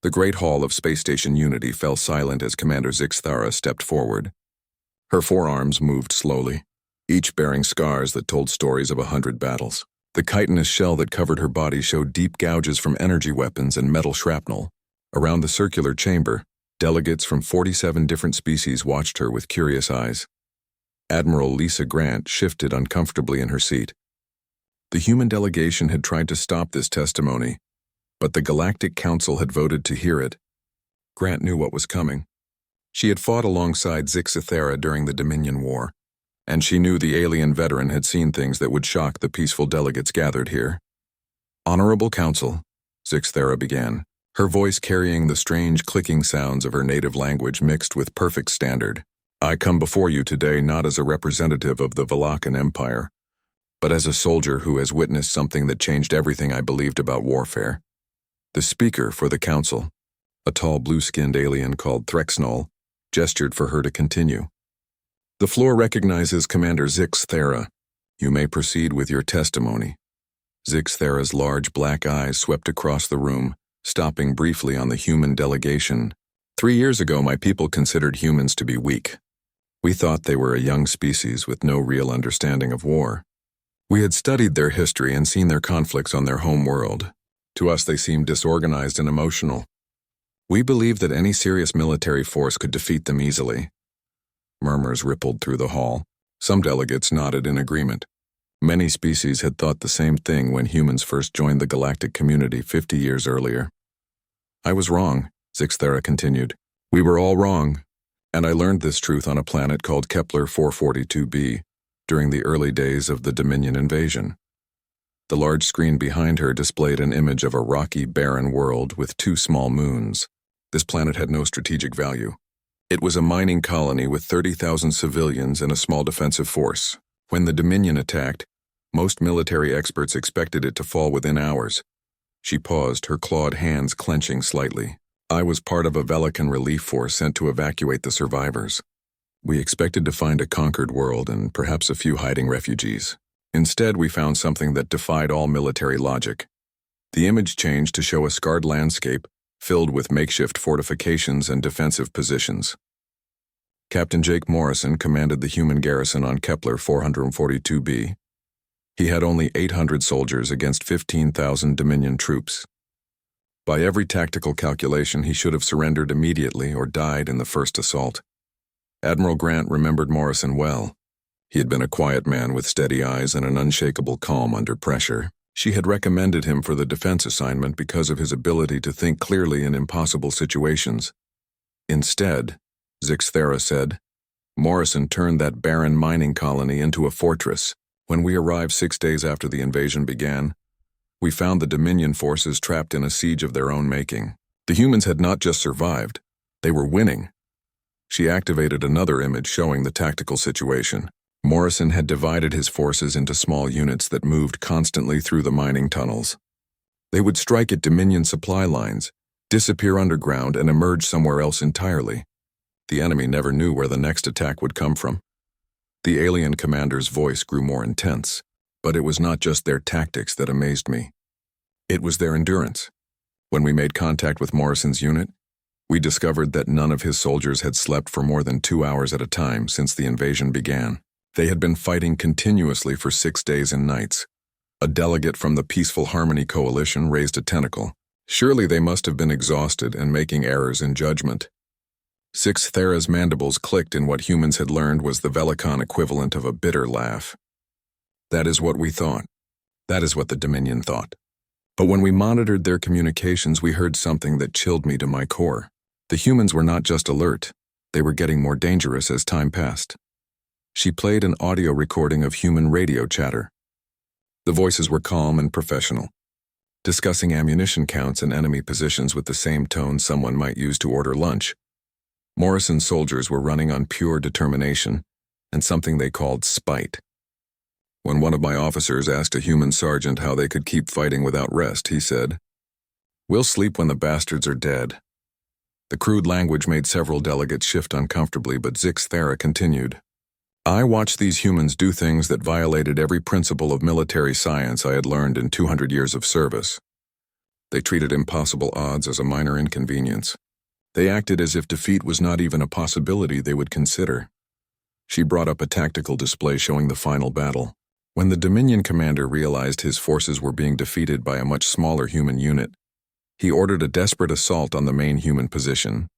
The great hall of Space Station Unity fell silent as Commander Zixthara stepped forward. Her forearms moved slowly, each bearing scars that told stories of 100 battles. The chitinous shell that covered her body showed deep gouges from energy weapons and metal shrapnel. Around the circular chamber, delegates from 47 different species watched her with curious eyes. Admiral Lisa Grant shifted uncomfortably in her seat. The human delegation had tried to stop this testimony, but the Galactic Council had voted to hear it. Grant knew what was coming. She had fought alongside Zixthara during the Dominion War, and she knew the alien veteran had seen things that would shock the peaceful delegates gathered here. "Honorable Council," Zixthara began, her voice carrying the strange clicking sounds of her native language mixed with perfect standard. "I come before you today not as a representative of the Valakan Empire, but as a soldier who has witnessed something that changed everything I believed about warfare." The speaker for the council, a tall blue-skinned alien called Threxnol, gestured for her to continue. "The floor recognizes Commander Zixthara. You may proceed with your testimony." Zixthara's large black eyes swept across the room, stopping briefly on the human delegation. "3 years ago, my people considered humans to be weak. We thought they were a young species with no real understanding of war. We had studied their history and seen their conflicts on their home world. To us, they seemed disorganized and emotional. We believed that any serious military force could defeat them easily." Murmurs rippled through the hall. Some delegates nodded in agreement. Many species had thought the same thing when humans first joined the galactic community 50 years earlier. "I was wrong," Zixthara continued. "We were all wrong, and I learned this truth on a planet called Kepler 442b during the early days of the Dominion invasion." The large screen behind her displayed an image of a rocky, barren world with 2 small moons. This planet had no strategic value. It was a mining colony with 30,000 civilians and a small defensive force. When the Dominion attacked, most military experts expected it to fall within hours. She paused, her clawed hands clenching slightly. "I was part of a Velikan relief force sent to evacuate the survivors. We expected to find a conquered world and perhaps a few hiding refugees. Instead, we found something that defied all military logic." The image changed to show a scarred landscape filled with makeshift fortifications and defensive positions. Captain Jake Morrison commanded the human garrison on Kepler 442b. He had only 800 soldiers against 15,000 Dominion troops. By every tactical calculation, he should have surrendered immediately or died in the first assault. Admiral Grant remembered Morrison well. He had been a quiet man with steady eyes and an unshakable calm under pressure. She had recommended him for the defense assignment because of his ability to think clearly in impossible situations. Instead, Zixthara said, Morrison turned that barren mining colony into a fortress. When we arrived 6 days after the invasion began, we found the Dominion forces trapped in a siege of their own making. The humans had not just survived, they were winning. She activated another image showing the tactical situation. Morrison had divided his forces into small units that moved constantly through the mining tunnels. They would strike at Dominion supply lines, disappear underground, and emerge somewhere else entirely. The enemy never knew where the next attack would come from. The alien commander's voice grew more intense, but it was not just their tactics that amazed me. It was their endurance. When we made contact with Morrison's unit, we discovered that none of his soldiers had slept for more than 2 hours at a time since the invasion began. They had been fighting continuously for 6 days and nights. A delegate from the Peaceful Harmony Coalition raised a tentacle. Surely they must have been exhausted and making errors in judgment. Zixthara's mandibles clicked in what humans had learned was the Velikan equivalent of a bitter laugh. That is what we thought. That is what the Dominion thought. But when we monitored their communications, we heard something that chilled me to my core. The humans were not just alert, they were getting more dangerous as time passed. She played an audio recording of human radio chatter. The voices were calm and professional, discussing ammunition counts and enemy positions with the same tone someone might use to order lunch. Morrison's soldiers were running on pure determination and something they called spite. When one of my officers asked a human sergeant how they could keep fighting without rest, he said, "We'll sleep when the bastards are dead." The crude language made several delegates shift uncomfortably, but Zixthara continued. "I watched these humans do things that violated every principle of military science I had learned in 200 years of service. They treated impossible odds as a minor inconvenience. They acted as if defeat was not even a possibility they would consider. She brought up a tactical display showing the final battle. When the Dominion commander realized his forces were being defeated by a much smaller human unit, he ordered a desperate assault on the main human position.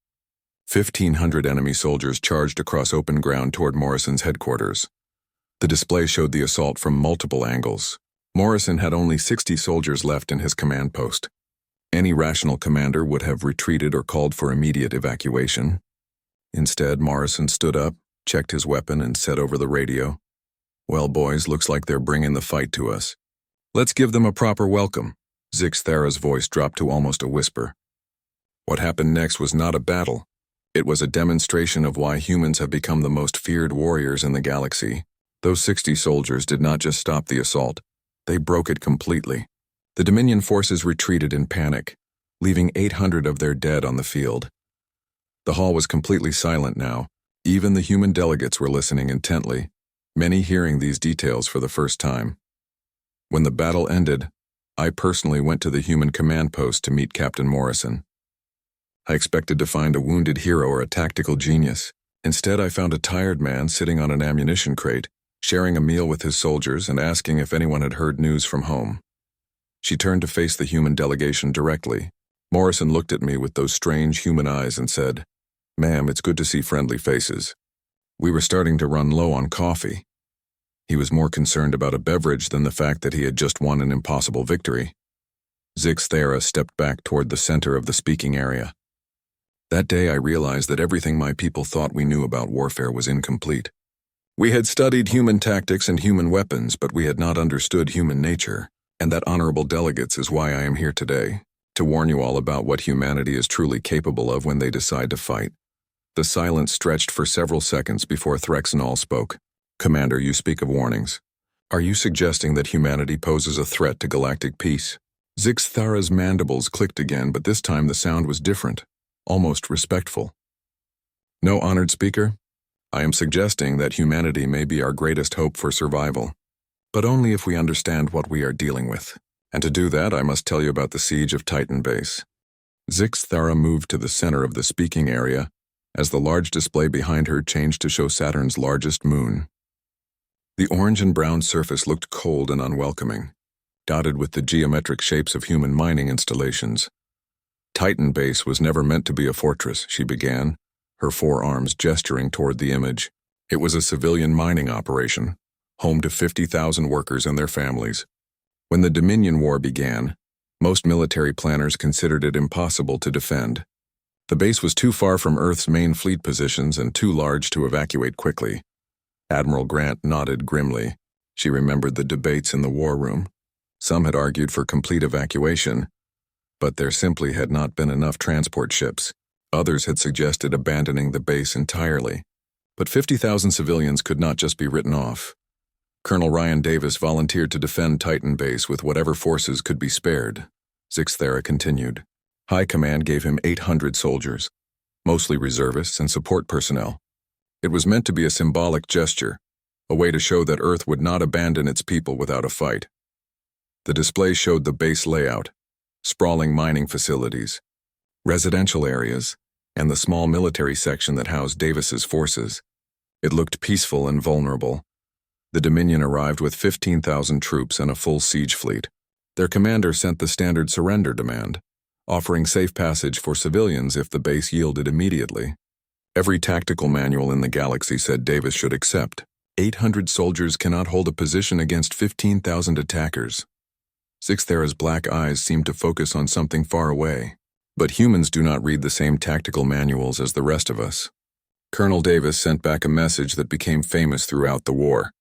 1,500 enemy soldiers charged across open ground toward Morrison's headquarters. The display showed the assault from multiple angles. Morrison had only 60 soldiers left in his command post. Any rational commander would have retreated or called for immediate evacuation. Instead, Morrison stood up, checked his weapon, and said over the radio, "Well, boys, looks like they're bringing the fight to us. Let's give them a proper welcome." Zixthara's voice dropped to almost a whisper. What happened next was not a battle. It was a demonstration of why humans have become the most feared warriors in the galaxy. Those 60 soldiers did not just stop the assault. They broke it completely. The Dominion forces retreated in panic, leaving 800 of their dead on the field. The hall was completely silent now. Even the human delegates were listening intently, many hearing these details for the first time. When the battle ended, I personally went to the human command post to meet Captain Morrison. I expected to find a wounded hero or a tactical genius. Instead, I found a tired man sitting on an ammunition crate, sharing a meal with his soldiers and asking if anyone had heard news from home. She turned to face the human delegation directly. Morrison looked at me with those strange human eyes and said, "Ma'am, it's good to see friendly faces." We were starting to run low on coffee. He was more concerned about a beverage than the fact that he had just won an impossible victory. Zixthara stepped back toward the center of the speaking area. That day I realized that everything my people thought we knew about warfare was incomplete. We had studied human tactics and human weapons, but we had not understood human nature. And that, honorable delegates, is why I am here today, to warn you all about what humanity is truly capable of when they decide to fight. The silence stretched for several seconds before Threxenol spoke. "Commander, you speak of warnings. Are you suggesting that humanity poses a threat to galactic peace?" Zixthara's mandibles clicked again, but this time the sound was different, almost respectful. "No, honored speaker. I am suggesting that humanity may be our greatest hope for survival, but only if we understand what we are dealing with. And to do that, I must tell you about the siege of Titan Base." Zixthara moved to the center of the speaking area as the large display behind her changed to show Saturn's largest moon. The orange and brown surface looked cold and unwelcoming, dotted with the geometric shapes of human mining installations. Titan Base was never meant to be a fortress, she began, her forearms gesturing toward the image. It was a civilian mining operation, home to 50,000 workers and their families. When the Dominion War began, most military planners considered it impossible to defend. The base was too far from Earth's main fleet positions and too large to evacuate quickly. Admiral Grant nodded grimly. She remembered the debates in the war room. Some had argued for complete evacuation, but there simply had not been enough transport ships. Others had suggested abandoning the base entirely. But 50,000 civilians could not just be written off. Colonel Ryan Davis volunteered to defend Titan Base with whatever forces could be spared. Zixthara continued. High Command gave him 800 soldiers, mostly reservists and support personnel. It was meant to be a symbolic gesture, a way to show that Earth would not abandon its people without a fight. The display showed the base layout, sprawling mining facilities, residential areas, and the small military section that housed Davis's forces. It looked peaceful and vulnerable. The Dominion arrived with 15,000 troops and a full siege fleet. Their commander sent the standard surrender demand, offering safe passage for civilians if the base yielded immediately. Every tactical manual in the galaxy said Davis should accept. 800 soldiers cannot hold a position against 15,000 attackers. Zixthara's black eyes seemed to focus on something far away. But humans do not read the same tactical manuals as the rest of us. Colonel Davis sent back a message that became famous throughout the war.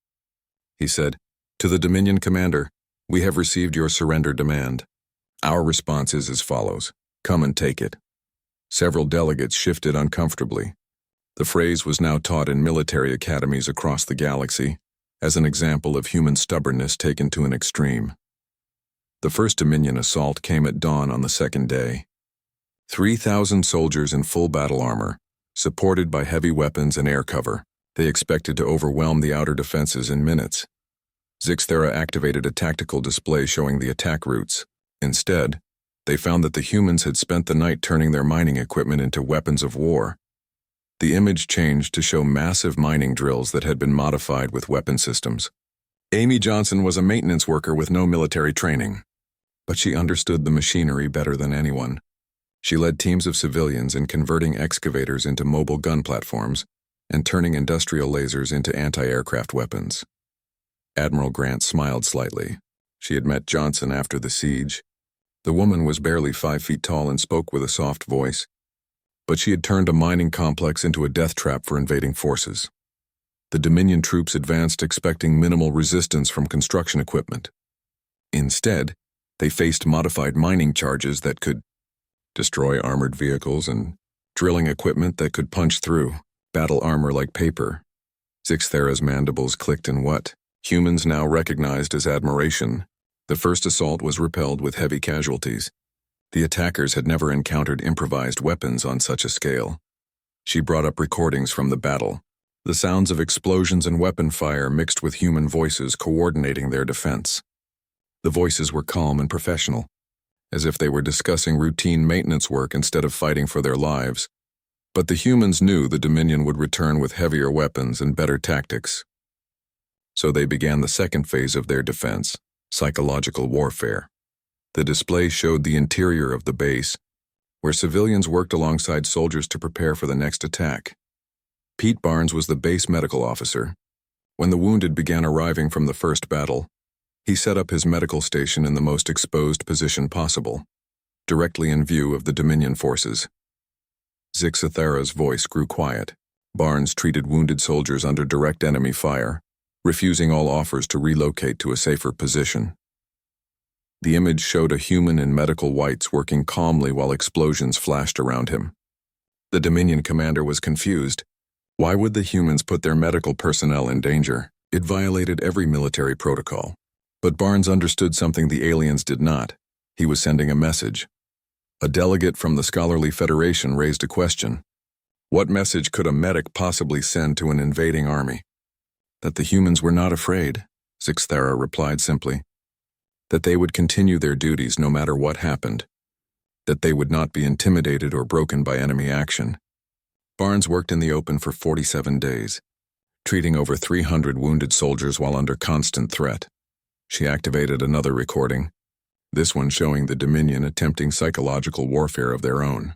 He said, "To the Dominion commander, we have received your surrender demand. Our response is as follows. Come and take it." Several delegates shifted uncomfortably. The phrase was now taught in military academies across the galaxy as an example of human stubbornness taken to an extreme. The first Dominion assault came at dawn on the second day. 3,000 soldiers in full battle armor, supported by heavy weapons and air cover. They expected to overwhelm the outer defenses in minutes. Zixthara activated a tactical display showing the attack routes. Instead, They found that the humans had spent the night turning their mining equipment into weapons of war. The image changed to show massive mining drills that had been modified with weapon systems. Amy Johnson was a maintenance worker with no military training, but she understood the machinery better than anyone. She led teams of civilians in converting excavators into mobile gun platforms and turning industrial lasers into anti-aircraft weapons. Admiral Grant smiled slightly. She had met Johnson after the siege. The woman was barely 5 feet tall and spoke with a soft voice, but she had turned a mining complex into a death trap for invading forces. The Dominion troops advanced expecting minimal resistance from construction equipment. Instead, they faced modified mining charges that could destroy armored vehicles and drilling equipment that could punch through battle armor like paper. Zixthera's mandibles clicked in what humans now recognized as admiration. The first assault was repelled with heavy casualties. The attackers had never encountered improvised weapons on such a scale. She brought up recordings from the battle, the sounds of explosions and weapon fire mixed with human voices coordinating their defense. The voices were calm and professional, as if they were discussing routine maintenance work instead of fighting for their lives. But the humans knew the Dominion would return with heavier weapons and better tactics. So they began the second phase of their defense, psychological warfare. The display showed the interior of the base, where civilians worked alongside soldiers to prepare for the next attack. Pete Barnes was the base medical officer. When the wounded began arriving from the first battle, he set up his medical station in the most exposed position possible, directly in view of the Dominion forces. Zixthera's voice grew quiet. Barnes treated wounded soldiers under direct enemy fire, refusing all offers to relocate to a safer position. The image showed a human in medical whites working calmly while explosions flashed around him. The Dominion commander was confused. Why would the humans put their medical personnel in danger? It violated every military protocol. But Barnes understood something the aliens did not. He was sending a message. A delegate from the Scholarly Federation raised a question. What message could a medic possibly send to an invading army? That the humans were not afraid, Zixthera replied simply. That they would continue their duties no matter what happened. That they would not be intimidated or broken by enemy action. Barnes worked in the open for 47 days, treating over 300 wounded soldiers while under constant threat. She activated another recording, this one showing the Dominion attempting psychological warfare of their own.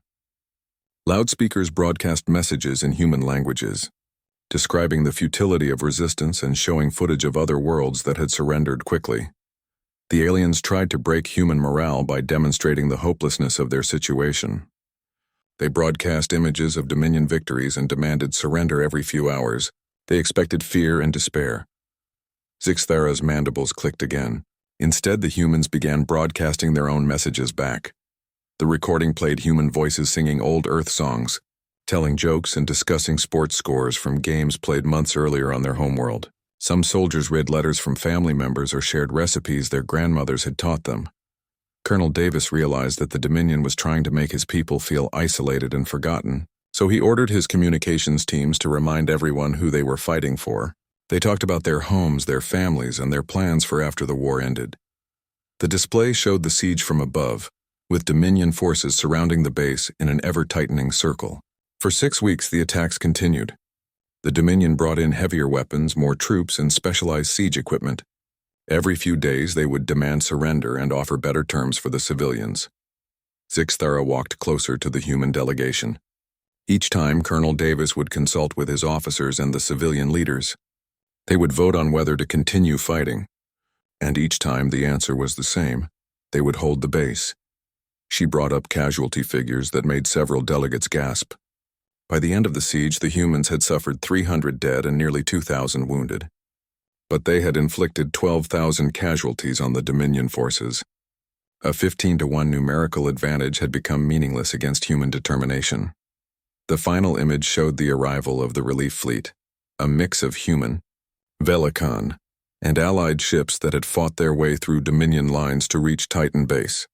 Loudspeakers broadcast messages in human languages, describing the futility of resistance and showing footage of other worlds that had surrendered quickly. The aliens tried to break human morale by demonstrating the hopelessness of their situation. They broadcast images of Dominion victories and demanded surrender every few hours. They expected fear and despair. Zixthera's mandibles clicked again. Instead, the humans began broadcasting their own messages back. The recording played human voices singing old Earth songs, telling jokes and discussing sports scores from games played months earlier on their homeworld. Some soldiers read letters from family members or shared recipes their grandmothers had taught them. Colonel Davis realized that the Dominion was trying to make his people feel isolated and forgotten, so he ordered his communications teams to remind everyone who they were fighting for. They talked about their homes, their families, and their plans for after the war ended. The display showed the siege from above, with Dominion forces surrounding the base in an ever-tightening circle. For 6 weeks, the attacks continued. The Dominion brought in heavier weapons, more troops, and specialized siege equipment. Every few days, they would demand surrender and offer better terms for the civilians. Zixthera walked closer to the human delegation. Each time, Colonel Davis would consult with his officers and the civilian leaders. They would vote on whether to continue fighting, and each time the answer was the same. They would hold the base. She brought up casualty figures that made several delegates gasp. By the end of the siege, the humans had suffered 300 dead and nearly 2,000 wounded. But they had inflicted 12,000 casualties on the Dominion forces. A 15-to-1 numerical advantage had become meaningless against human determination. The final image showed the arrival of the relief fleet, a mix of human, Velicon, and Allied ships that had fought their way through Dominion lines to reach Titan Base.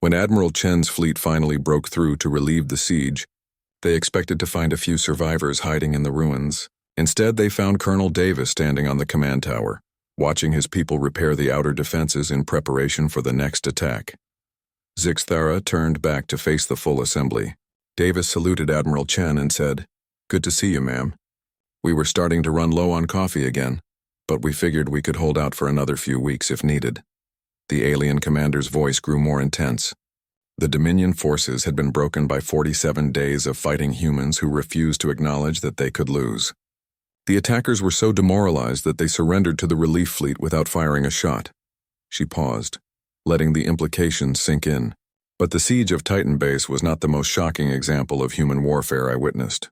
When Admiral Chen's fleet finally broke through to relieve the siege, they expected to find a few survivors hiding in the ruins. Instead, they found Colonel Davis standing on the command tower, watching his people repair the outer defenses in preparation for the next attack. Zixthara turned back to face the full assembly. Davis saluted Admiral Chen and said, "Good to see you, ma'am. We were starting to run low on coffee again, but we figured we could hold out for another few weeks if needed." The alien commander's voice grew more intense. The Dominion forces had been broken by 47 days of fighting humans who refused to acknowledge that they could lose. The attackers were so demoralized that they surrendered to the relief fleet without firing a shot. She paused, letting the implications sink in. But the siege of Titan Base was not the most shocking example of human warfare I witnessed.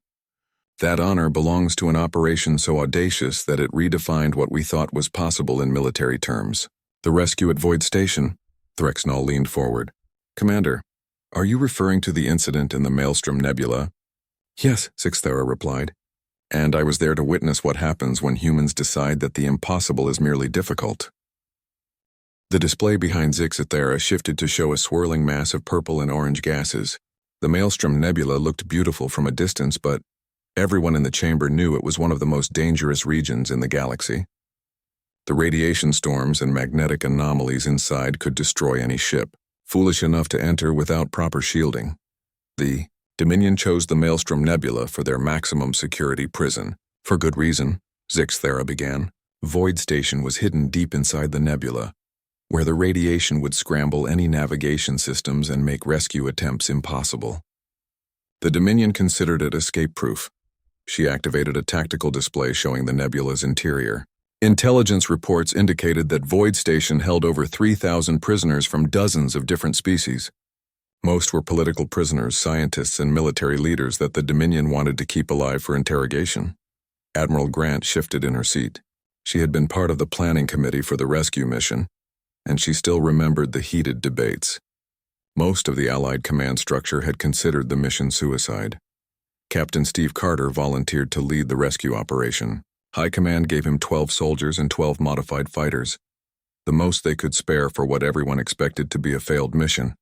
That honor belongs to an operation so audacious that it redefined what we thought was possible in military terms. The rescue at Void Station? Threxnall leaned forward. "Commander, are you referring to the incident in the Maelstrom Nebula?" "Yes," Zixthara replied. "And I was there to witness what happens when humans decide that the impossible is merely difficult." The display behind Zixthara shifted to show a swirling mass of purple and orange gases. The Maelstrom Nebula looked beautiful from a distance, but everyone in the chamber knew it was one of the most dangerous regions in the galaxy. The radiation storms and magnetic anomalies inside could destroy any ship foolish enough to enter without proper shielding. The Dominion chose the Maelstrom Nebula for their maximum security prison. For good reason, Zixthara began. Void Station was hidden deep inside the nebula, where the radiation would scramble any navigation systems and make rescue attempts impossible. The Dominion considered it escape-proof. She activated a tactical display showing the nebula's interior. Intelligence reports indicated that Void Station held over 3,000 prisoners from dozens of different species. Most were political prisoners, scientists, and military leaders that the Dominion wanted to keep alive for interrogation. Admiral Grant shifted in her seat. She had been part of the planning committee for the rescue mission, and she still remembered the heated debates. Most of the Allied command structure had considered the mission suicide. Captain Steve Carter volunteered to lead the rescue operation. High Command gave him 12 soldiers and 12 modified fighters, the most they could spare for what everyone expected to be a failed mission.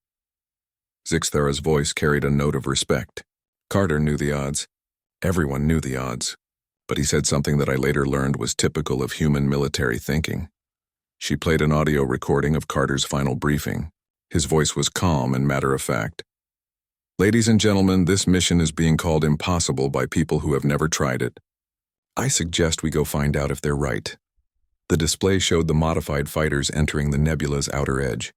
Zixthara's voice carried a note of respect. Carter knew the odds. Everyone knew the odds. But he said something that I later learned was typical of human military thinking. She played an audio recording of Carter's final briefing. His voice was calm and matter-of-fact. "Ladies and gentlemen, this mission is being called impossible by people who have never tried it. I suggest we go find out if they're right." The display showed the modified fighters entering the nebula's outer edge.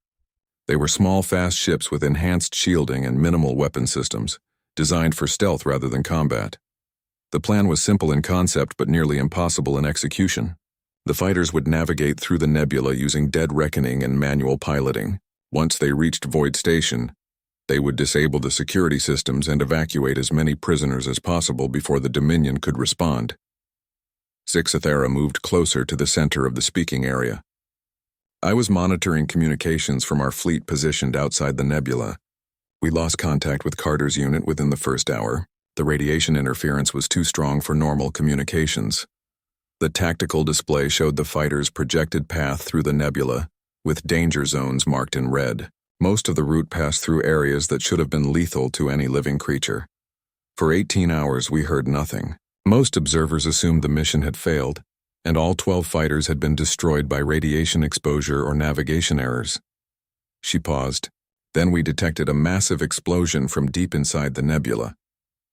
They were small, fast ships with enhanced shielding and minimal weapon systems, designed for stealth rather than combat. The plan was simple in concept but nearly impossible in execution. The fighters would navigate through the nebula using dead reckoning and manual piloting. Once they reached Void Station, they would disable the security systems and evacuate as many prisoners as possible before the Dominion could respond. Zixthara moved closer to the center of the speaking area. "I was monitoring communications from our fleet positioned outside the nebula. We lost contact with Carter's unit within the first hour. The radiation interference was too strong for normal communications." The tactical display showed the fighters' projected path through the nebula, with danger zones marked in red. Most of the route passed through areas that should have been lethal to any living creature. For 18 hours we heard nothing. Most observers assumed the mission had failed, and all 12 fighters had been destroyed by radiation exposure or navigation errors. She paused. Then we detected a massive explosion from deep inside the nebula.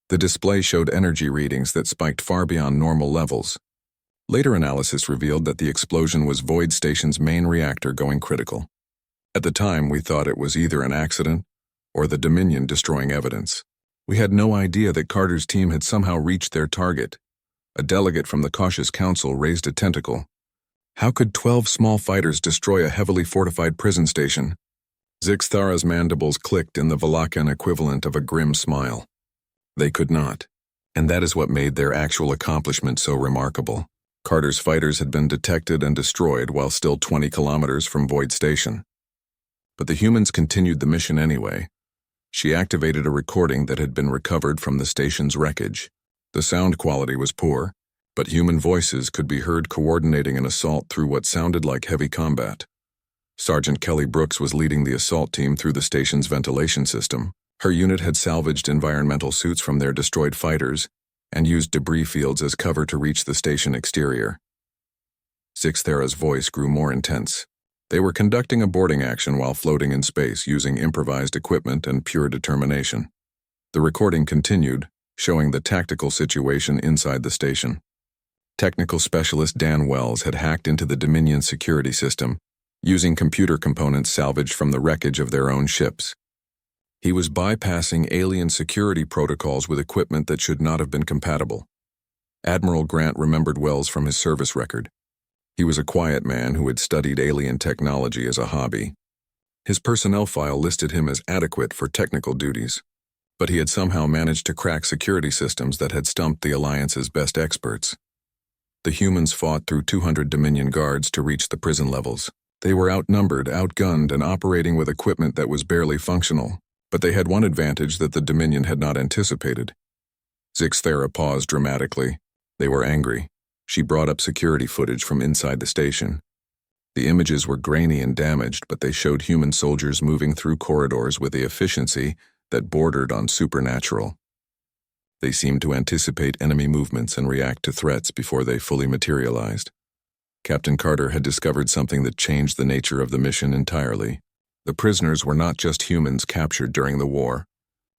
The display showed energy readings that spiked far beyond normal levels. Later analysis revealed that the explosion was Void Station's main reactor going critical. At the time, we thought it was either an accident or the Dominion destroying evidence. We had no idea that Carter's team had somehow reached their target. A delegate from the Cautious Council raised a tentacle. How could 12 small fighters destroy a heavily fortified prison station? Zixthara's mandibles clicked in the Valakan equivalent of a grim smile. They could not, and that is what made their actual accomplishment so remarkable. Carter's fighters had been detected and destroyed while still 20 kilometers from Void Station. But the humans continued the mission anyway. She activated a recording that had been recovered from the station's wreckage. The sound quality was poor, but human voices could be heard coordinating an assault through what sounded like heavy combat. Sergeant Kelly Brooks was leading the assault team through the station's ventilation system. Her unit had salvaged environmental suits from their destroyed fighters and used debris fields as cover to reach the station exterior. Zixthara's voice grew more intense. They were conducting a boarding action while floating in space using improvised equipment and pure determination. The recording continued, showing the tactical situation inside the station. Technical specialist Dan Wells had hacked into the Dominion security system, using computer components salvaged from the wreckage of their own ships. He was bypassing alien security protocols with equipment that should not have been compatible. Admiral Grant remembered Wells from his service record. He was a quiet man who had studied alien technology as a hobby. His personnel file listed him as adequate for technical duties, but he had somehow managed to crack security systems that had stumped the Alliance's best experts. The humans fought through 200 Dominion guards to reach the prison levels. They were outnumbered, outgunned, and operating with equipment that was barely functional, but they had one advantage that the Dominion had not anticipated. Zixthera paused dramatically. They were angry. She brought up security footage from inside the station. The images were grainy and damaged, but they showed human soldiers moving through corridors with the efficiency that bordered on supernatural. They seemed to anticipate enemy movements and react to threats before they fully materialized. Captain Carter had discovered something that changed the nature of the mission entirely. The prisoners were not just humans captured during the war.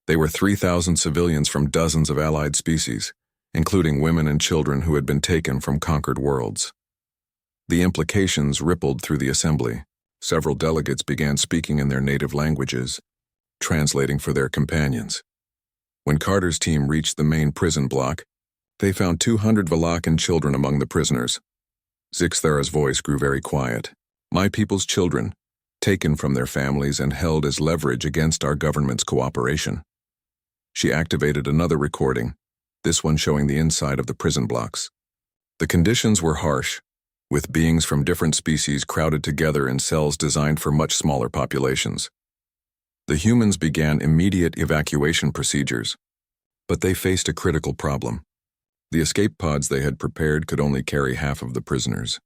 They were 3,000 civilians from dozens of allied species, including women and children who had been taken from conquered worlds. The implications rippled through the assembly. Several delegates began speaking in their native languages, translating for their companions. When Carter's team reached the main prison block, they found 200 Valakan children among the prisoners. Zixthera's voice grew very quiet. "My people's children, taken from their families and held as leverage against our government's cooperation." She activated another recording, this one showing the inside of the prison blocks. The conditions were harsh, with beings from different species crowded together in cells designed for much smaller populations. The humans began immediate evacuation procedures, but they faced a critical problem. The escape pods they had prepared could only carry half of the prisoners.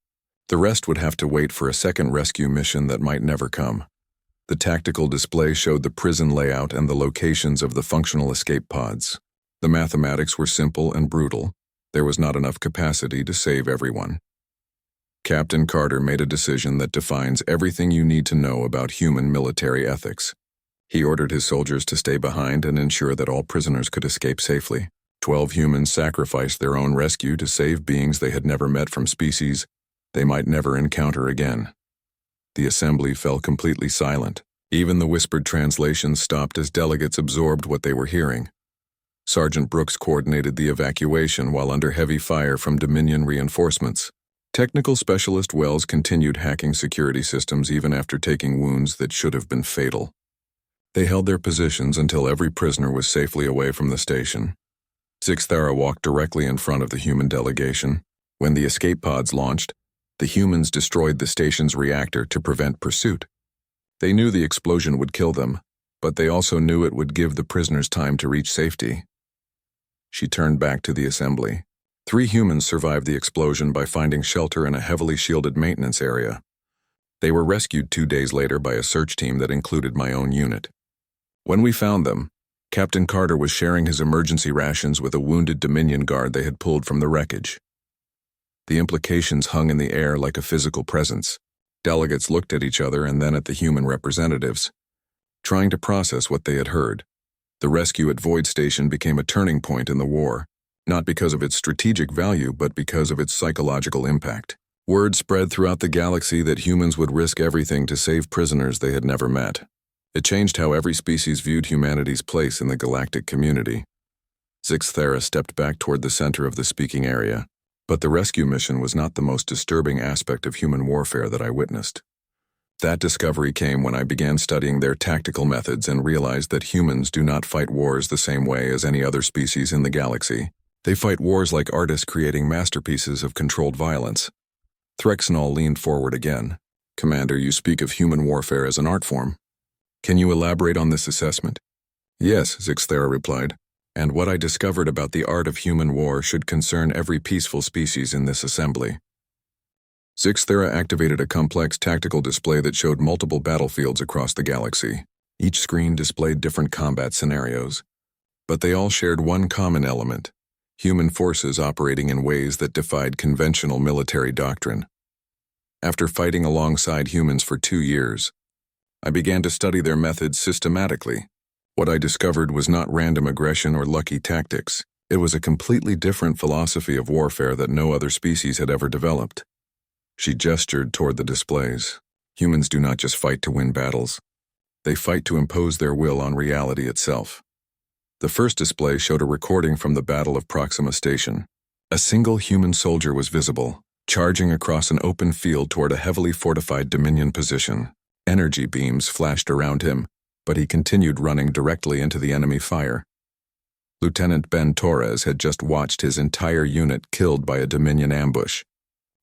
The rest would have to wait for a second rescue mission that might never come. The tactical display showed the prison layout and the locations of the functional escape pods. The mathematics were simple and brutal. There was not enough capacity to save everyone. Captain Carter made a decision that defines everything you need to know about human military ethics. He ordered his soldiers to stay behind and ensure that all prisoners could escape safely. 12 humans sacrificed their own rescue to save beings they had never met from species they might never encounter again. The assembly fell completely silent. Even the whispered translations stopped as delegates absorbed what they were hearing. Sergeant Brooks coordinated the evacuation while under heavy fire from Dominion reinforcements. Technical specialist Wells continued hacking security systems even after taking wounds that should have been fatal. They held their positions until every prisoner was safely away from the station. Zixthera walked directly in front of the human delegation. When the escape pods launched, the humans destroyed the station's reactor to prevent pursuit. They knew the explosion would kill them, but they also knew it would give the prisoners time to reach safety. She turned back to the assembly. 3 humans survived the explosion by finding shelter in a heavily shielded maintenance area. They were rescued 2 days later by a search team that included my own unit. When we found them, Captain Carter was sharing his emergency rations with a wounded Dominion guard they had pulled from the wreckage. The implications hung in the air like a physical presence. Delegates looked at each other and then at the human representatives, trying to process what they had heard. The rescue at Void Station became a turning point in the war, not because of its strategic value but because of its psychological impact. Word spread throughout the galaxy that humans would risk everything to save prisoners they had never met. It changed how every species viewed humanity's place in the galactic community. Zixthera stepped back toward the center of the speaking area, but the rescue mission was not the most disturbing aspect of human warfare that I witnessed. That discovery came when I began studying their tactical methods and realized that humans do not fight wars the same way as any other species in the galaxy. They fight wars like artists creating masterpieces of controlled violence. Threxnall leaned forward again. "Commander, you speak of human warfare as an art form. Can you elaborate on this assessment?" "Yes," Zixthera replied, "and what I discovered about the art of human war should concern every peaceful species in this assembly." Zixthera activated a complex tactical display that showed multiple battlefields across the galaxy. Each screen displayed different combat scenarios, but they all shared one common element: human forces operating in ways that defied conventional military doctrine. After fighting alongside humans for 2 years, I began to study their methods systematically. What I discovered was not random aggression or lucky tactics. It was a completely different philosophy of warfare that no other species had ever developed. She gestured toward the displays. Humans do not just fight to win battles. They fight to impose their will on reality itself. The first display showed a recording from the Battle of Proxima Station. A single human soldier was visible, charging across an open field toward a heavily fortified Dominion position. Energy beams flashed around him, but he continued running directly into the enemy fire. Lieutenant Ben Torres had just watched his entire unit killed by a Dominion ambush.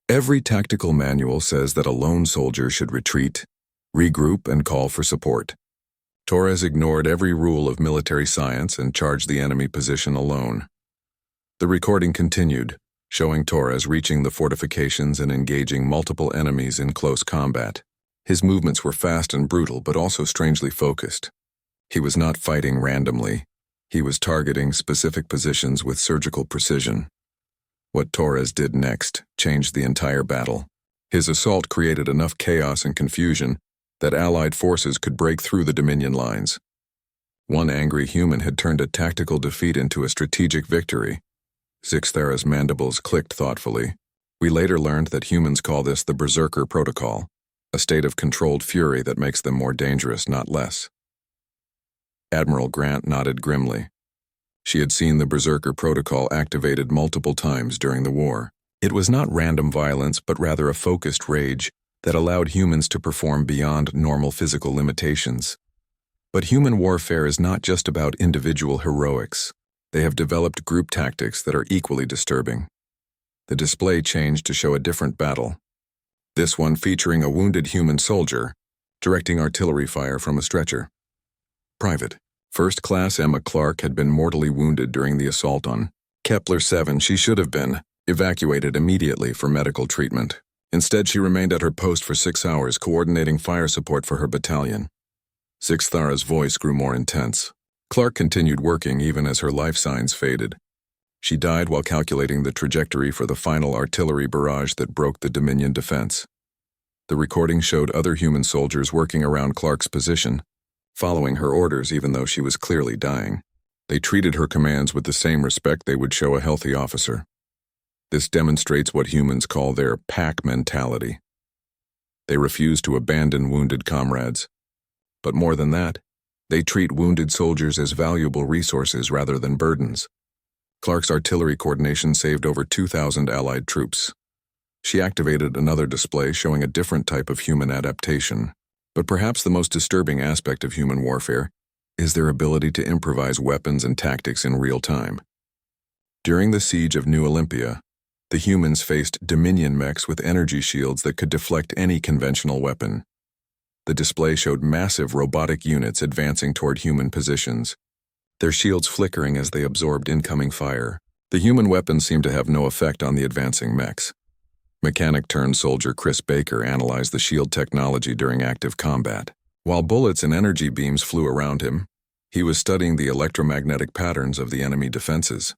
Every tactical manual says that a lone soldier should retreat, regroup, and call for support. Torres ignored every rule of military science and charged the enemy position alone. The recording continued, showing Torres reaching the fortifications and engaging multiple enemies in close combat. His movements were fast and brutal, but also strangely focused. He was not fighting randomly. He was targeting specific positions with surgical precision. What Torres did next changed the entire battle. His assault created enough chaos and confusion that Allied forces could break through the Dominion lines. One angry human had turned a tactical defeat into a strategic victory. Zixthara's mandibles clicked thoughtfully. We later learned that humans call this the Berserker Protocol, a state of controlled fury that makes them more dangerous, not less. Admiral Grant nodded grimly. She had seen the Berserker Protocol activated multiple times during the war. It was not random violence, but rather a focused rage that allowed humans to perform beyond normal physical limitations. But human warfare is not just about individual heroics. They have developed group tactics that are equally disturbing. The display changed to show a different battle. This one featuring a wounded human soldier, directing artillery fire from a stretcher. Private First Class Emma Clark had been mortally wounded during the assault on Kepler 7. She should have been evacuated immediately for medical treatment. Instead, she remained at her post for 6 hours, coordinating fire support for her battalion. Zixthara's voice grew more intense. Clark continued working even as her life signs faded. She died while calculating the trajectory for the final artillery barrage that broke the Dominion defense. The recording showed other human soldiers working around Clark's position, following her orders even though she was clearly dying. They treated her commands with the same respect they would show a healthy officer. This demonstrates what humans call their pack mentality. They refuse to abandon wounded comrades. But more than that, they treat wounded soldiers as valuable resources rather than burdens. Clark's artillery coordination saved over 2,000 Allied troops. She activated another display showing a different type of human adaptation. But perhaps the most disturbing aspect of human warfare is their ability to improvise weapons and tactics in real time. During the siege of New Olympia, the humans faced Dominion mechs with energy shields that could deflect any conventional weapon. The display showed massive robotic units advancing toward human positions, their shields flickering as they absorbed incoming fire. The human weapons seemed to have no effect on the advancing mechs. Mechanic-turned-soldier Chris Baker analyzed the shield technology during active combat. While bullets and energy beams flew around him, he was studying the electromagnetic patterns of the enemy defenses.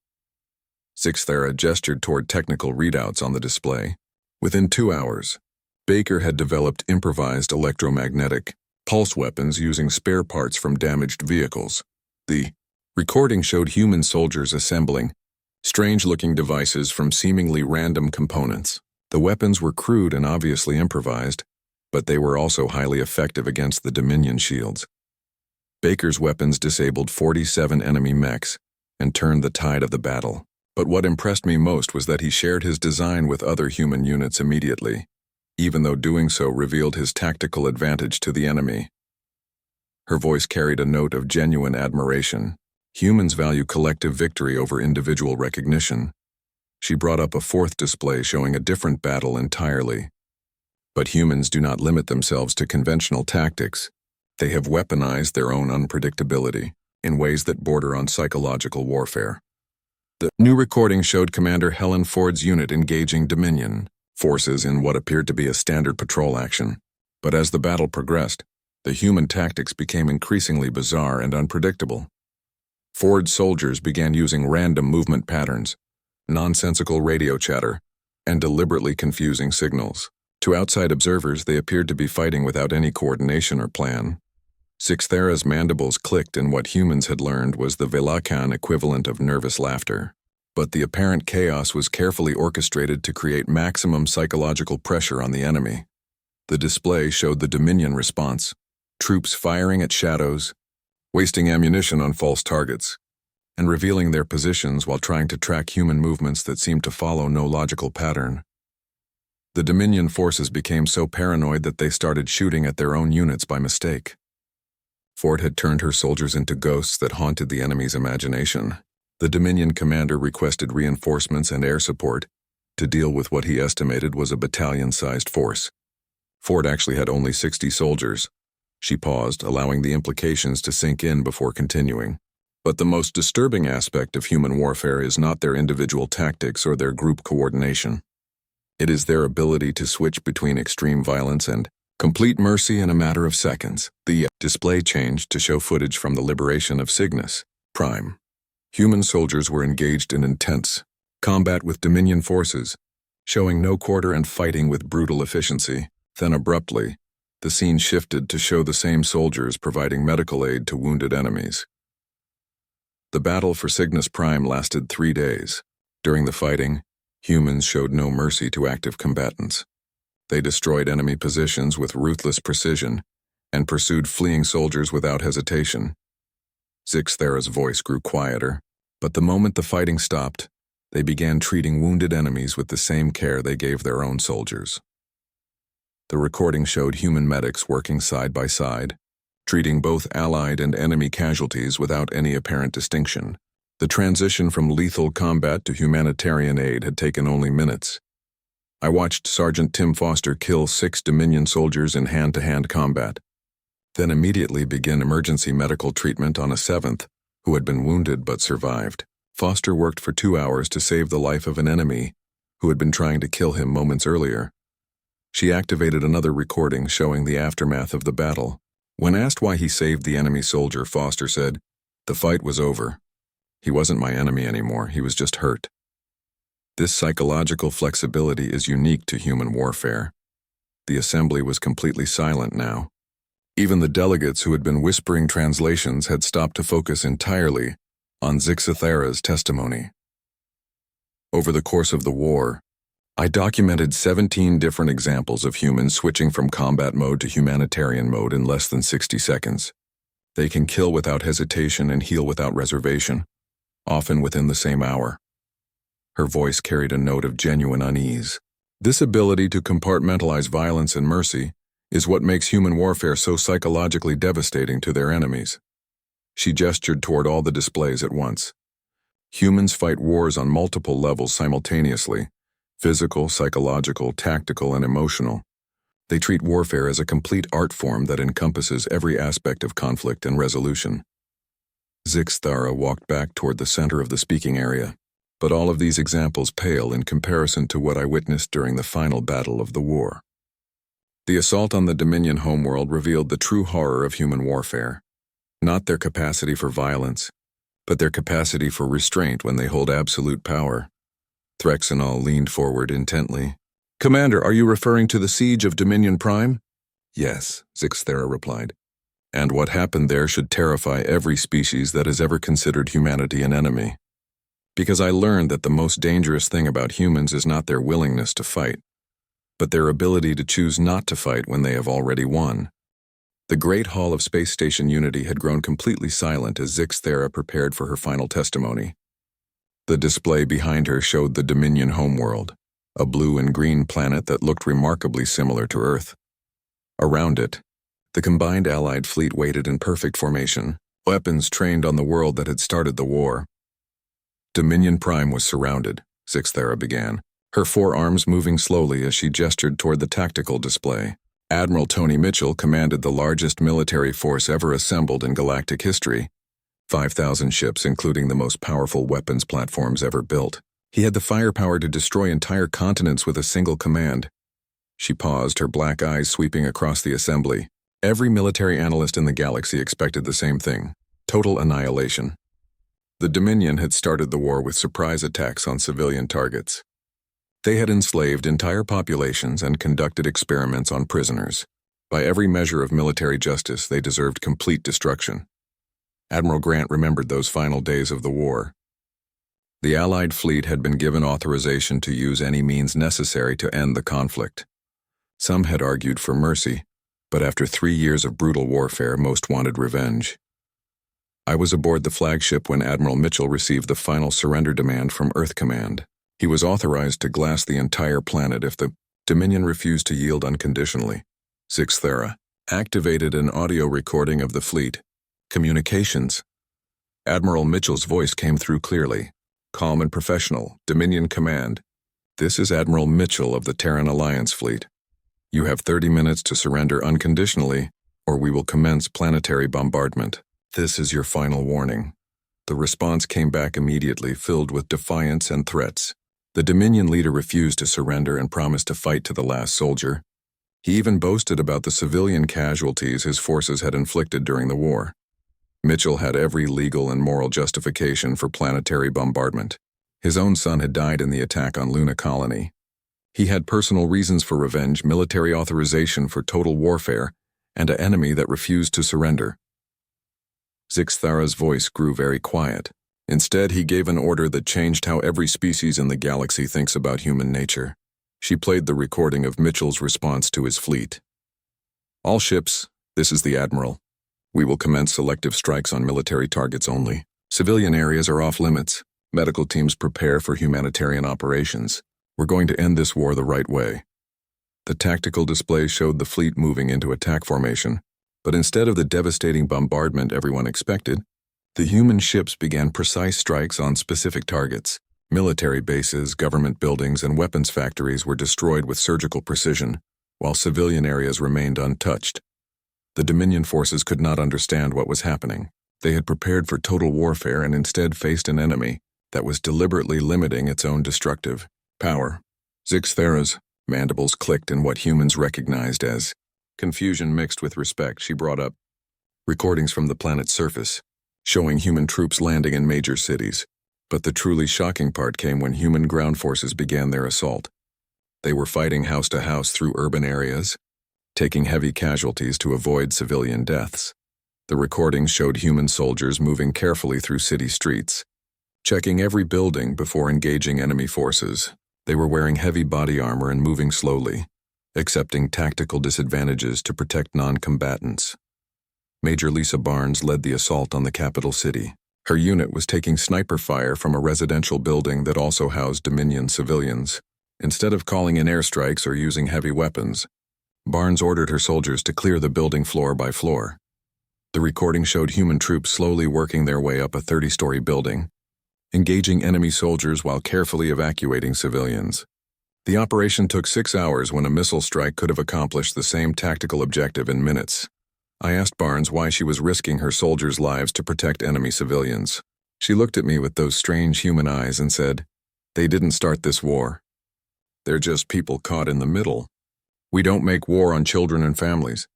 Zixthara gestured toward technical readouts on the display. Within 2 hours, Baker had developed improvised electromagnetic pulse weapons using spare parts from damaged vehicles. The recording showed human soldiers assembling strange-looking devices from seemingly random components. The weapons were crude and obviously improvised, but they were also highly effective against the Dominion shields. Baker's weapons disabled 47 enemy mechs and turned the tide of the battle. But what impressed me most was that he shared his design with other human units immediately, even though doing so revealed his tactical advantage to the enemy. Her voice carried a note of genuine admiration. Humans value collective victory over individual recognition. She brought up a fourth display showing a different battle entirely. But humans do not limit themselves to conventional tactics. They have weaponized their own unpredictability in ways that border on psychological warfare. The new recording showed Commander Helen Ford's unit engaging Dominion forces in what appeared to be a standard patrol action. But as the battle progressed, the human tactics became increasingly bizarre and unpredictable. Ford's soldiers began using random movement patterns, nonsensical radio chatter, and deliberately confusing signals. To outside observers, they appeared to be fighting without any coordination or plan. Sixthera's mandibles clicked in what humans had learned was the Velakan equivalent of nervous laughter. But the apparent chaos was carefully orchestrated to create maximum psychological pressure on the enemy. The display showed the Dominion response, troops firing at shadows, wasting ammunition on false targets, and revealing their positions while trying to track human movements that seemed to follow no logical pattern. The Dominion forces became so paranoid that they started shooting at their own units by mistake. Ford had turned her soldiers into ghosts that haunted the enemy's imagination. The Dominion commander requested reinforcements and air support to deal with what he estimated was a battalion-sized force. Ford actually had only 60 soldiers. She paused, allowing the implications to sink in before continuing. But the most disturbing aspect of human warfare is not their individual tactics or their group coordination. It is their ability to switch between extreme violence and complete mercy in a matter of seconds. The display changed to show footage from the liberation of Cygnus Prime. Human soldiers were engaged in intense combat with Dominion forces, showing no quarter and fighting with brutal efficiency. Then abruptly, the scene shifted to show the same soldiers providing medical aid to wounded enemies. The battle for Cygnus Prime lasted 3 days. During the fighting, humans showed no mercy to active combatants. They destroyed enemy positions with ruthless precision and pursued fleeing soldiers without hesitation. Sixthera's voice grew quieter, but the moment the fighting stopped, they began treating wounded enemies with the same care they gave their own soldiers. The recording showed human medics working side by side, treating both allied and enemy casualties without any apparent distinction. The transition from lethal combat to humanitarian aid had taken only minutes. I watched Sergeant Tim Foster kill 6 Dominion soldiers in hand-to-hand combat, then immediately begin emergency medical treatment on a 7th, who had been wounded but survived. Foster worked for 2 hours to save the life of an enemy who had been trying to kill him moments earlier. She activated another recording showing the aftermath of the battle. When asked why he saved the enemy soldier, Foster said, "The fight was over. He wasn't my enemy anymore, he was just hurt." This psychological flexibility is unique to human warfare. The assembly was completely silent now. Even the delegates who had been whispering translations had stopped to focus entirely on Sixthera's testimony. Over the course of the war, I documented 17 different examples of humans switching from combat mode to humanitarian mode in less than 60 seconds. They can kill without hesitation and heal without reservation, often within the same hour. Her voice carried a note of genuine unease. This ability to compartmentalize violence and mercy is what makes human warfare so psychologically devastating to their enemies. She gestured toward all the displays at once. Humans fight wars on multiple levels simultaneously: physical, psychological, tactical, and emotional. They treat warfare as a complete art form that encompasses every aspect of conflict and resolution. Sixthera walked back toward the center of the speaking area. But all of these examples pale in comparison to what I witnessed during the final battle of the war. The assault on the Dominion homeworld revealed the true horror of human warfare. Not their capacity for violence, but their capacity for restraint when they hold absolute power. Threxenol leaned forward intently. "Commander, are you referring to the siege of Dominion Prime?" "Yes," Sixthera replied. "And what happened there should terrify every species that has ever considered humanity an enemy. Because I learned that the most dangerous thing about humans is not their willingness to fight, but their ability to choose not to fight when they have already won." The great hall of Space Station Unity had grown completely silent as Sixthera prepared for her final testimony. The display behind her showed the Dominion homeworld, a blue and green planet that looked remarkably similar to Earth. Around it, the combined Allied fleet waited in perfect formation, weapons trained on the world that had started the war. Dominion Prime was surrounded, Sixthera began, her forearms moving slowly as she gestured toward the tactical display. Admiral Tony Mitchell commanded the largest military force ever assembled in galactic history, 5,000 ships including the most powerful weapons platforms ever built. He had the firepower to destroy entire continents with a single command. She paused, her black eyes sweeping across the assembly. Every military analyst in the galaxy expected the same thing: total annihilation. The Dominion had started the war with surprise attacks on civilian targets. They had enslaved entire populations and conducted experiments on prisoners. By every measure of military justice, they deserved complete destruction. Admiral Grant remembered those final days of the war. The Allied fleet had been given authorization to use any means necessary to end the conflict. Some had argued for mercy, but after 3 years of brutal warfare, most wanted revenge. I was aboard the flagship when Admiral Mitchell received the final surrender demand from Earth Command. He was authorized to glass the entire planet if the Dominion refused to yield unconditionally. Zixthera activated an audio recording of the fleet. Communications. Admiral Mitchell's voice came through clearly. Calm and professional. Dominion Command. This is Admiral Mitchell of the Terran Alliance Fleet. You have 30 minutes to surrender unconditionally, or we will commence planetary bombardment. This is your final warning. The response came back immediately, filled with defiance and threats. The Dominion leader refused to surrender and promised to fight to the last soldier. He even boasted about the civilian casualties his forces had inflicted during the war. Mitchell had every legal and moral justification for planetary bombardment. His own son had died in the attack on Luna Colony. He had personal reasons for revenge, military authorization for total warfare, and an enemy that refused to surrender. Zixthara's voice grew very quiet. Instead, he gave an order that changed how every species in the galaxy thinks about human nature. She played the recording of Mitchell's response to his fleet. All ships, this is the Admiral. We will commence selective strikes on military targets only. Civilian areas are off limits. Medical teams prepare for humanitarian operations. We're going to end this war the right way. The tactical display showed the fleet moving into attack formation, but instead of the devastating bombardment everyone expected, the human ships began precise strikes on specific targets. Military bases, government buildings, and weapons factories were destroyed with surgical precision, while civilian areas remained untouched. The Dominion forces could not understand what was happening. They had prepared for total warfare and instead faced an enemy that was deliberately limiting its own destructive power. Zixthera's mandibles clicked in what humans recognized as confusion mixed with respect. She brought up recordings from the planet's surface, showing human troops landing in major cities. But the truly shocking part came when human ground forces began their assault. They were fighting house to house through urban areas, taking heavy casualties to avoid civilian deaths. The recordings showed human soldiers moving carefully through city streets, checking every building before engaging enemy forces. They were wearing heavy body armor and moving slowly, accepting tactical disadvantages to protect non-combatants. Major Lisa Barnes led the assault on the capital city. Her unit was taking sniper fire from a residential building that also housed Dominion civilians. Instead of calling in airstrikes or using heavy weapons, Barnes ordered her soldiers to clear the building floor by floor. The recording showed human troops slowly working their way up a 30-story building, engaging enemy soldiers while carefully evacuating civilians. The operation took 6 hours when a missile strike could have accomplished the same tactical objective in minutes. I asked Barnes why she was risking her soldiers' lives to protect enemy civilians. She looked at me with those strange human eyes and said, "They didn't start this war. They're just people caught in the middle. We don't make war on children and families."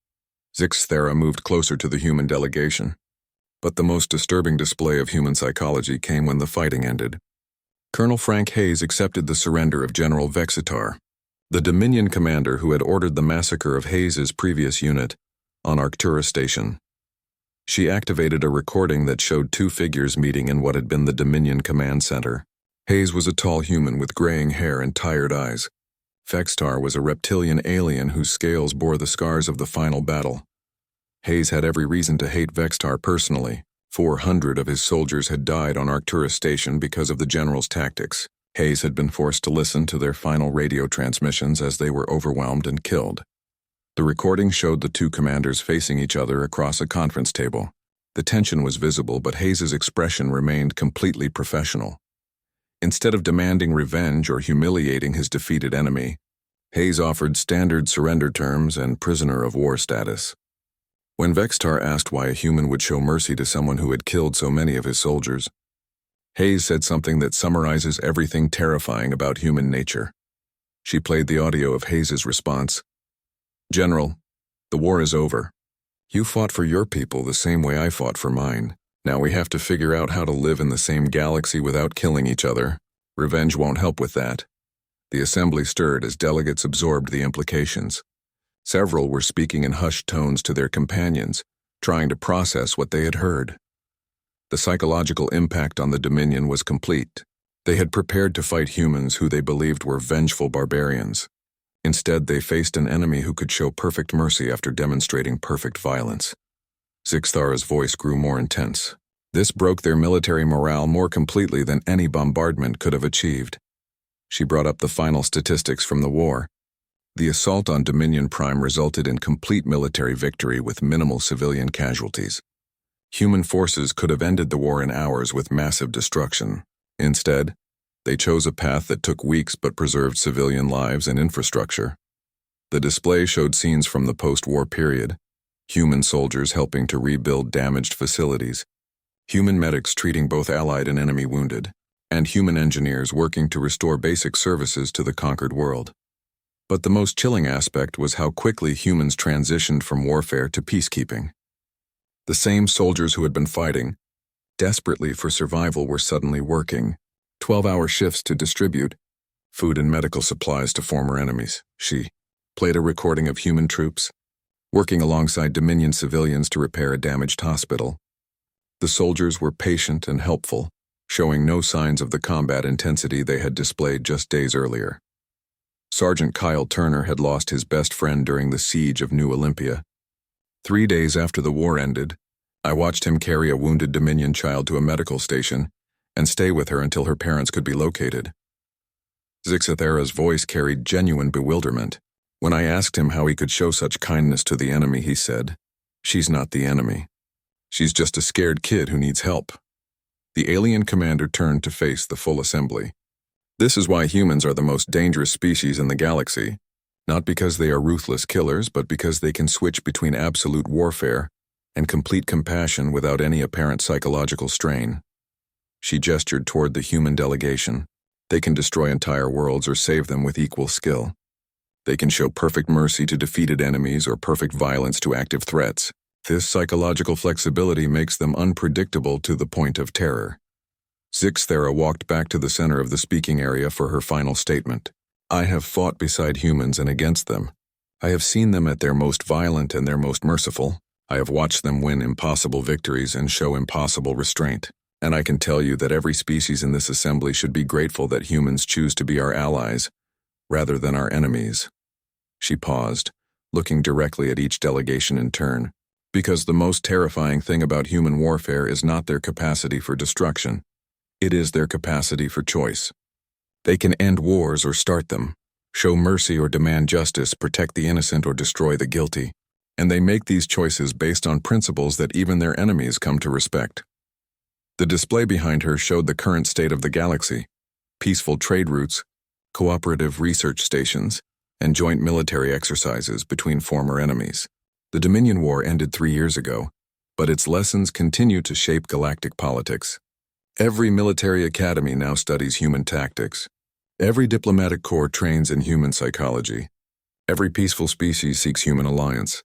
Zixthera moved closer to the human delegation. But the most disturbing display of human psychology came when the fighting ended. Colonel Frank Hayes accepted the surrender of General Vexitar, the Dominion commander who had ordered the massacre of Hayes's previous unit on Arcturus Station. She activated a recording that showed two figures meeting in what had been the Dominion Command Center. Hayes was a tall human with graying hair and tired eyes. Vexitar was a reptilian alien whose scales bore the scars of the final battle. Hayes had every reason to hate Vexitar personally. 400 of his soldiers had died on Arcturus Station because of the general's tactics. Hayes had been forced to listen to their final radio transmissions as they were overwhelmed and killed. The recording showed the two commanders facing each other across a conference table. The tension was visible, but Hayes's expression remained completely professional. Instead of demanding revenge or humiliating his defeated enemy, Hayes offered standard surrender terms and prisoner of war status. When Vexitar asked why a human would show mercy to someone who had killed so many of his soldiers, Hayes said something that summarizes everything terrifying about human nature. She played the audio of Hayes's response. "General, the war is over. You fought for your people the same way I fought for mine. Now we have to figure out how to live in the same galaxy without killing each other. Revenge won't help with that. The assembly stirred as delegates absorbed the implications. Several were speaking in hushed tones to their companions, trying to process what they had heard. The psychological impact on the Dominion was complete. They had prepared to fight humans who they believed were vengeful barbarians. Instead, they faced an enemy who could show perfect mercy after demonstrating perfect violence. Zixthara's voice grew more intense. This broke their military morale more completely than any bombardment could have achieved. She brought up the final statistics from the war. The assault on Dominion Prime resulted in complete military victory with minimal civilian casualties. Human forces could have ended the war in hours with massive destruction. Instead, they chose a path that took weeks but preserved civilian lives and infrastructure. The display showed scenes from the post-war period, human soldiers helping to rebuild damaged facilities, human medics treating both allied and enemy wounded, and human engineers working to restore basic services to the conquered world. But the most chilling aspect was how quickly humans transitioned from warfare to peacekeeping. The same soldiers who had been fighting desperately for survival were suddenly working 12-hour shifts to distribute food and medical supplies to former enemies. She played a recording of human troops working alongside Dominion civilians to repair a damaged hospital. The soldiers were patient and helpful, showing no signs of the combat intensity they had displayed just days earlier. Sergeant Kyle Turner had lost his best friend during the siege of New Olympia. 3 days after the war ended, I watched him carry a wounded Dominion child to a medical station and stay with her until her parents could be located. Zixthara's voice carried genuine bewilderment. When I asked him how he could show such kindness to the enemy, he said, "She's not the enemy. She's just a scared kid who needs help." The alien commander turned to face the full assembly. "This is why humans are the most dangerous species in the galaxy. Not because they are ruthless killers, but because they can switch between absolute warfare and complete compassion without any apparent psychological strain." She gestured toward the human delegation. They can destroy entire worlds or save them with equal skill. They can show perfect mercy to defeated enemies or perfect violence to active threats. This psychological flexibility makes them unpredictable to the point of terror. Zixthara walked back to the center of the speaking area for her final statement. "I have fought beside humans and against them. I have seen them at their most violent and their most merciful. I have watched them win impossible victories and show impossible restraint. And I can tell you that every species in this assembly should be grateful that humans choose to be our allies, rather than our enemies." She paused, looking directly at each delegation in turn. "Because the most terrifying thing about human warfare is not their capacity for destruction. It is their capacity for choice. They can end wars or start them, show mercy or demand justice, protect the innocent or destroy the guilty. And they make these choices based on principles that even their enemies come to respect." The display behind her showed the current state of the galaxy: peaceful trade routes, cooperative research stations, and joint military exercises between former enemies. The Dominion War ended 3 years ago, but its lessons continue to shape galactic politics. Every military academy now studies human tactics. Every diplomatic corps trains in human psychology. Every peaceful species seeks human alliance.